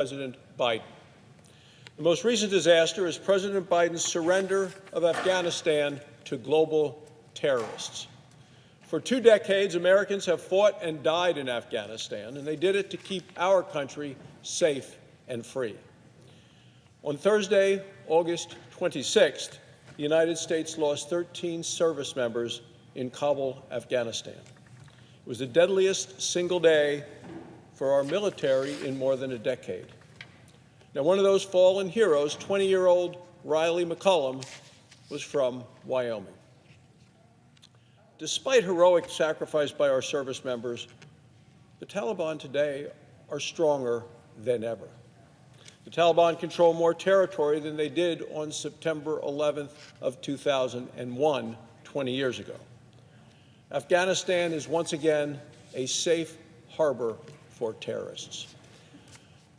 President Biden. The most recent disaster is President Biden's surrender of Afghanistan to global terrorists. For 2 decades, Americans have fought and died in Afghanistan, and they did it to keep our country safe and free. On Thursday, August 26th, the United States lost 13 service members in Kabul, Afghanistan. It was the deadliest single day for our military in more than a decade. Now, one of those fallen heroes, 20-year-old Riley McCollum, was from Wyoming. Despite heroic sacrifice by our service members, the Taliban today are stronger than ever. The Taliban control more territory than they did on September 11th of 2001, 20 years ago. Afghanistan is once again a safe harbor for terrorists.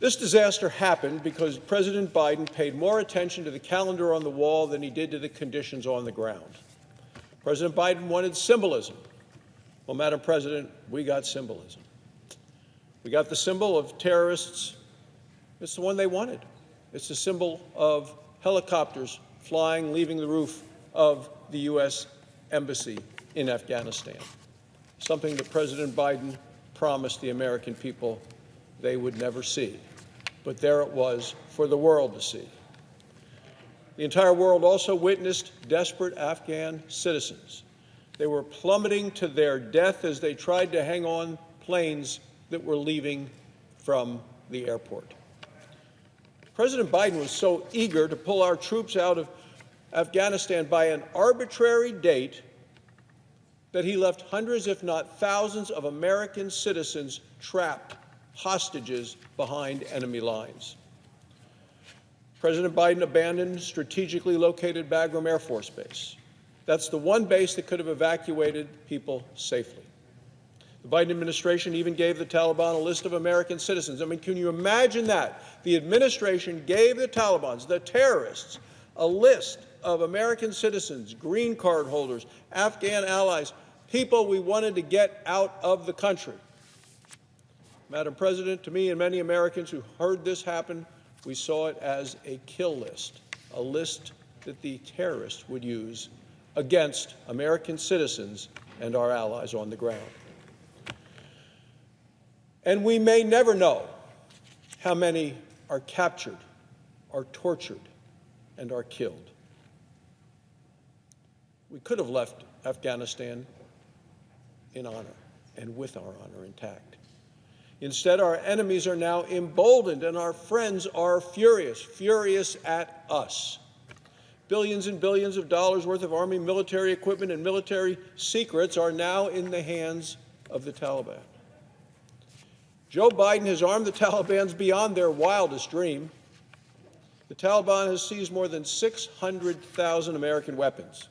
This disaster happened because President Biden paid more attention to the calendar on the wall than he did to the conditions on the ground. President Biden wanted symbolism. Well, Madam President, we got symbolism. We got the symbol of terrorists. It's the one they wanted. It's the symbol of helicopters flying, leaving the roof of the U.S. Embassy in Afghanistan, something that President Biden promised the American people they would never see. But there it was for the world to see. The entire world also witnessed desperate Afghan citizens. They were plummeting to their death as they tried to hang on planes that were leaving from the airport. President Biden was so eager to pull our troops out of Afghanistan by an arbitrary date that he left hundreds, if not thousands, of American citizens trapped, hostages behind enemy lines. President Biden abandoned strategically located Bagram Air Force Base. That's the one base that could have evacuated people safely. The Biden administration even gave the Taliban a list of American citizens. I mean, can you imagine that? The administration gave the Taliban, the terrorists, a list of American citizens, green card holders, Afghan allies, people we wanted to get out of the country. Madam President, to me and many Americans who heard this happen, we saw it as a kill list, a list that the terrorists would use against American citizens and our allies on the ground. And we may never know how many are captured, are tortured, and are killed. We could have left Afghanistan in honor and with our honor intact. Instead, our enemies are now emboldened and our friends are furious at us. Billions and billions of dollars worth of Army military equipment and military secrets are now in the hands of the Taliban. Joe Biden has armed the Taliban beyond their wildest dream. The Taliban has seized more than 600,000 American weapons.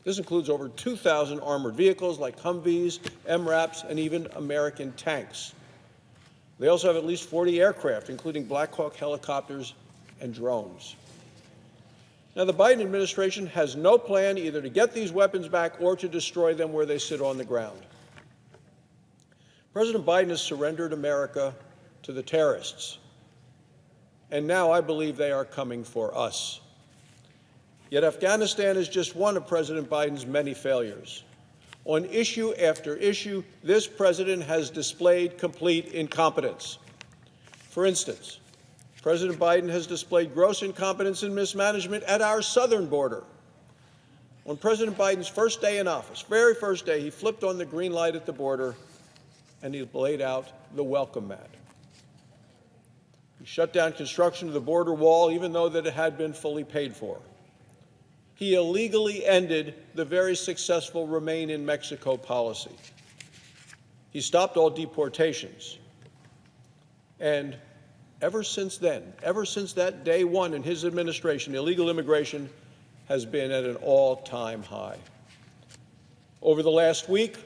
This includes over 2,000 armored vehicles like Humvees, MRAPs, and even American tanks. They also have at least 40 aircraft, including Black Hawk helicopters and drones. Now, the Biden administration has no plan either to get these weapons back or to destroy them where they sit on the ground. President Biden has surrendered America to the terrorists, and now I believe they are coming for us. Yet Afghanistan is just one of President Biden's many failures. On issue after issue, this president has displayed complete incompetence. For instance, President Biden has displayed gross incompetence and mismanagement at our southern border. On President Biden's first day in office, very first day, he flipped on the green light at the border and he laid out the welcome mat. He shut down construction of the border wall even though that it had been fully paid for. He illegally ended the very successful Remain in Mexico policy. He stopped all deportations. And ever since then, ever since that day one in his administration, illegal immigration has been at an all-time high. Over the last week,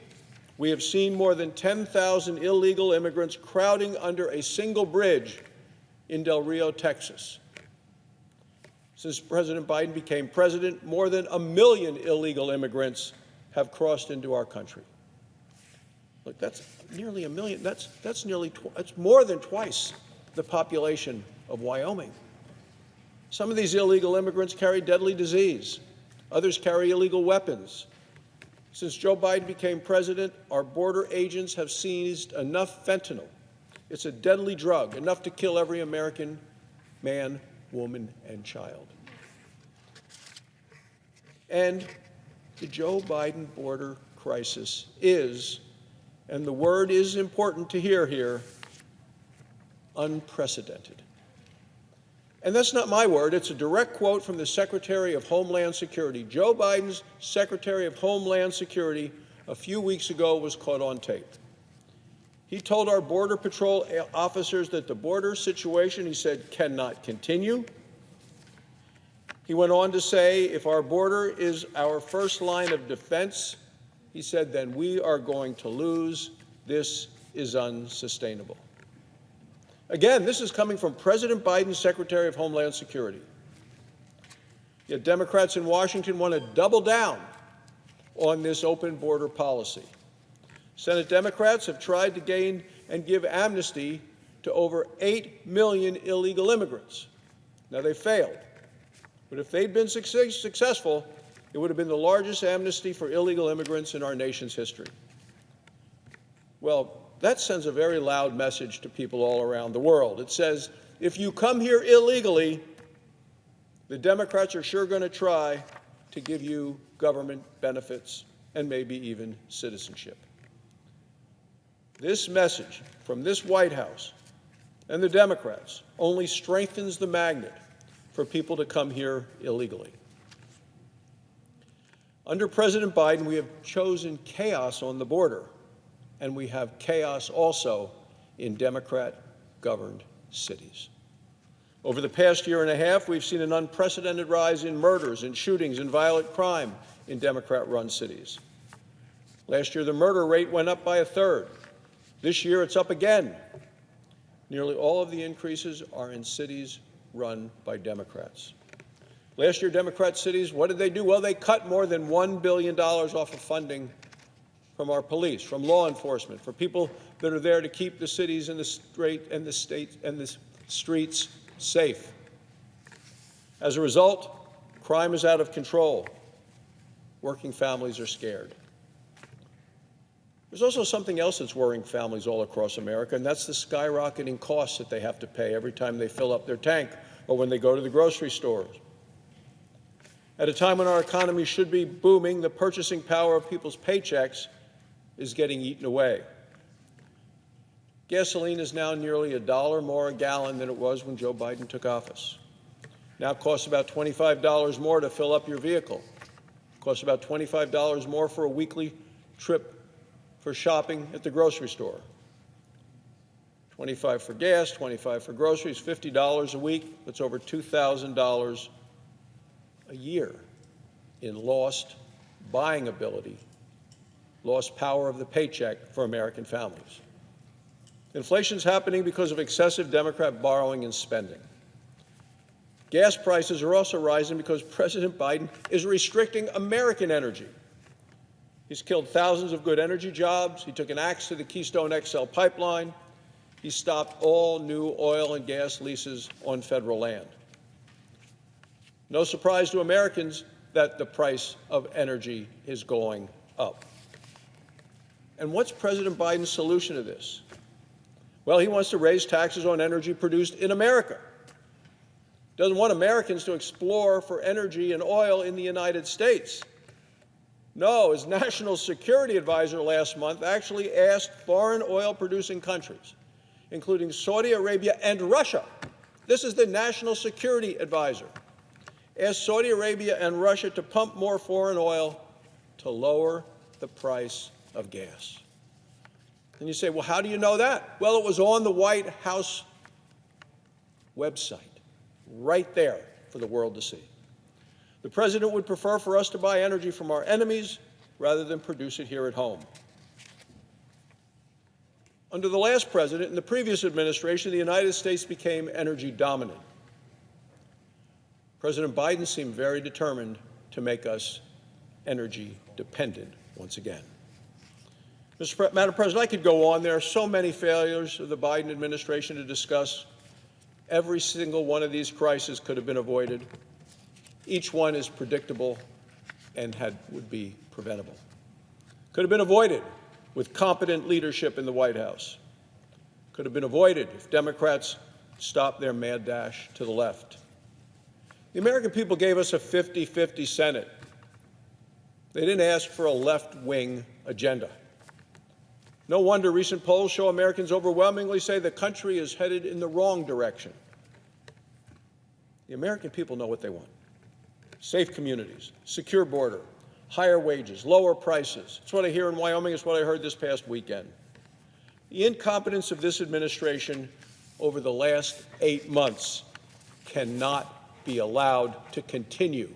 we have seen more than 10,000 illegal immigrants crowding under a single bridge in Del Rio, Texas. Since President Biden became president, more than 1 million illegal immigrants have crossed into our country. Look, that's nearly 1 million. That's more than twice the population of Wyoming. Some of these illegal immigrants carry deadly disease. Others carry illegal weapons. Since Joe Biden became president, our border agents have seized enough fentanyl. It's a deadly drug, enough to kill every American man, woman, and child. And the Joe Biden border crisis is, and the word is important to hear here, unprecedented. And that's not my word. It's a direct quote from the Secretary of Homeland Security. Joe Biden's Secretary of Homeland Security a few weeks ago was caught on tape. He told our Border Patrol officers that the border situation, he said, cannot continue. He went on to say, if our border is our first line of defense, he said, then we are going to lose. This is unsustainable. Again, this is coming from President Biden's Secretary of Homeland Security. Yet Democrats in Washington want to double down on this open border policy. Senate Democrats have tried to gain and give amnesty to over 8 million illegal immigrants. Now, they failed. But if they'd been successful, it would have been the largest amnesty for illegal immigrants in our nation's history. Well, that sends a very loud message to people all around the world. It says, if you come here illegally, the Democrats are sure going to try to give you government benefits and maybe even citizenship. This message from this White House and the Democrats only strengthens the magnet for people to come here illegally. Under President Biden, we have chosen chaos on the border, and we have chaos also in Democrat-governed cities. Over the past year and a half, we've seen an unprecedented rise in murders and shootings and violent crime in Democrat-run cities. Last year, the murder rate went up by a third. This year, it's up again. Nearly all of the increases are in cities run by Democrats. Last year, Democrat cities, what did they do? Well, they cut more than $1 billion off of funding from our police, from law enforcement, for people that are there to keep the cities and the streets safe. As a result, crime is out of control. Working families are scared. There's also something else that's worrying families all across America, and that's the skyrocketing costs that they have to pay every time they fill up their tank or when they go to the grocery stores. At a time when our economy should be booming, the purchasing power of people's paychecks is getting eaten away. Gasoline is now nearly $1 more a gallon than it was when Joe Biden took office. Now it costs about $25 more to fill up your vehicle. It costs about $25 more for a weekly trip for shopping at the grocery store. $25 for gas, $25 for groceries, $50 a week. That's over $2,000 a year in lost buying ability, lost power of the paycheck for American families. Inflation's happening because of excessive Democrat borrowing and spending. Gas prices are also rising because President Biden is restricting American energy. He's killed thousands of good energy jobs. He took an axe to the Keystone XL pipeline. He stopped all new oil and gas leases on federal land. No surprise to Americans that the price of energy is going up. And what's President Biden's solution to this? Well, he wants to raise taxes on energy produced in America. Doesn't want Americans to explore for energy and oil in the United States. No, his national security advisor last month actually asked foreign oil-producing countries, including Saudi Arabia and Russia. This is the national security advisor. Asked Saudi Arabia and Russia to pump more foreign oil to lower the price of gas. And you say, well, how do you know that? Well, it was on the White House website, right there for the world to see. The president would prefer for us to buy energy from our enemies rather than produce it here at home. Under the last president, in the previous administration, the United States became energy dominant. President Biden seemed very determined to make us energy dependent once again. Madam President, I could go on. There are so many failures of the Biden administration to discuss. Every single one of these crises could have been avoided. Each one is predictable and would be preventable. Could have been avoided with competent leadership in the White House. Could have been avoided if Democrats stopped their mad dash to the left. The American people gave us a 50-50 Senate. They didn't ask for a left-wing agenda. No wonder recent polls show Americans overwhelmingly say the country is headed in the wrong direction. The American people know what they want: safe communities, secure border, higher wages, lower prices. It's what I hear in Wyoming. It's what I heard this past weekend. The incompetence of this administration over the last 8 months cannot be allowed to continue.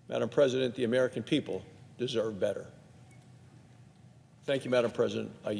Madam President, the American people deserve better. Thank you, Madam President. I yield.